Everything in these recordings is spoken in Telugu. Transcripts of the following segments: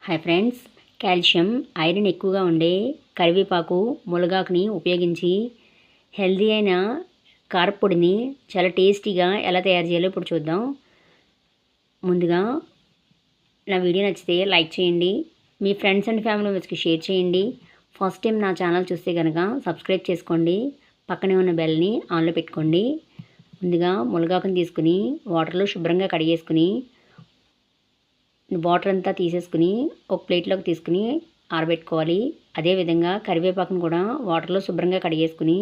హాయ్ ఫ్రెండ్స్, కాల్షియం ఐరన్ ఎక్కువగా ఉండే కరివేపాకు మునగాకుని ఉపయోగించి హెల్దీ అయిన కారపొడిని చాలా టేస్టీగా ఎలా తయారు చేయాలో ఇప్పుడు చూద్దాం. ముందుగా నా వీడియో నచ్చితే లైక్ చేయండి, మీ ఫ్రెండ్స్ అండ్ ఫ్యామిలీ మెంబర్స్కి షేర్ చేయండి. ఫస్ట్ టైం నా ఛానల్ చూస్తే కనుక సబ్స్క్రైబ్ చేసుకోండి, పక్కనే ఉన్న బెల్ని ఆన్లో పెట్టుకోండి. ముందుగా మునగాకుని తీసుకుని వాటర్లో శుభ్రంగా కడిగేసుకుని వాటర్ అంతా తీసేసుకుని ఒక ప్లేట్లోకి తీసుకుని ఆరబెట్టుకోవాలి. అదేవిధంగా కరివేపాకును కూడా వాటర్లో శుభ్రంగా కడిగేసుకుని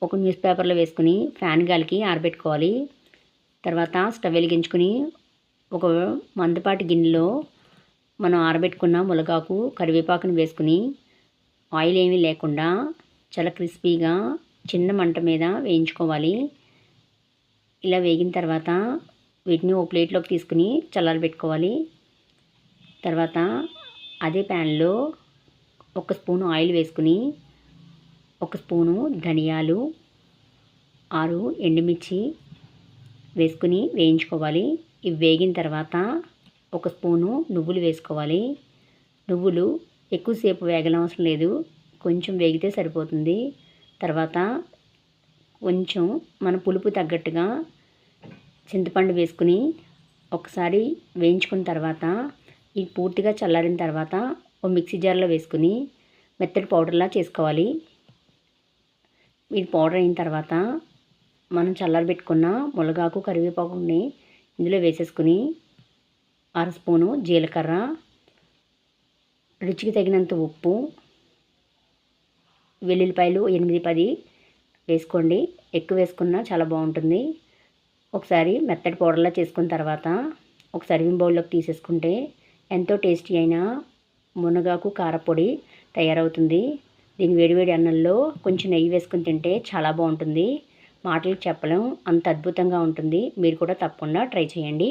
ఒక న్యూస్ పేపర్లో వేసుకుని ఫ్యాన్ గాలికి ఆరబెట్టుకోవాలి. తర్వాత స్టవ్ వెలిగించుకుని ఒక మందపాటి గిన్నెలో మనం ఆరబెట్టుకున్న మునగాకు కరివేపాకుని వేసుకుని ఆయిల్ ఏమీ లేకుండా చాలా క్రిస్పీగా చిన్న మంట మీద వేయించుకోవాలి. ఇలా వేగిన తర్వాత వీటిని ఒక ప్లేట్లోకి తీసుకుని చల్లారబెట్టుకోవాలి. తర్వాత అదే ప్యాన్లో ఒక స్పూను ఆయిల్ వేసుకుని ఒక స్పూను ధనియాలు 6 ఎండుమిర్చి వేసుకుని వేయించుకోవాలి. ఇవి వేగిన తర్వాత ఒక స్పూను నువ్వులు వేసుకోవాలి. నువ్వులు ఎక్కువసేపు వేగనవసరం లేదు, కొంచెం వేగితే సరిపోతుంది. తర్వాత కొంచెం మన పులుపు తగ్గట్టుగా చింతపండు వేసుకుని ఒకసారి వేయించుకున్న తర్వాత ఇది పూర్తిగా చల్లారిన తర్వాత ఒక మిక్సీ జార్లో వేసుకుని మెత్తటి పౌడర్లా చేసుకోవాలి. ఇది పౌడర్ అయిన తర్వాత మనం చల్లారబెట్టుకున్న మునగాకు కరివేపాకుని ఇందులో వేసేసుకుని 1/2 స్పూను జీలకర్ర, రుచికి తగినంత ఉప్పు, వెల్లుల్లిపాయలు 8-10 వేసుకోండి. ఎక్కువ వేసుకున్నా చాలా బాగుంటుంది. ఒకసారి మెత్తటి పౌడర్లా చేసుకున్న తర్వాత ఒక సర్వింగ్ బౌల్లోకి తీసేసుకుంటే ఎంతో టేస్టీ అయిన మునగాకు కారపొడి తయారవుతుంది. దీని వేడివేడి అన్నంలో కొంచెం నెయ్యి వేసుకుని తింటే చాలా బాగుంటుంది. మాటలకు చెప్పలేం, అంత అద్భుతంగా ఉంటుంది. మీరు కూడా తప్పకుండా ట్రై చేయండి.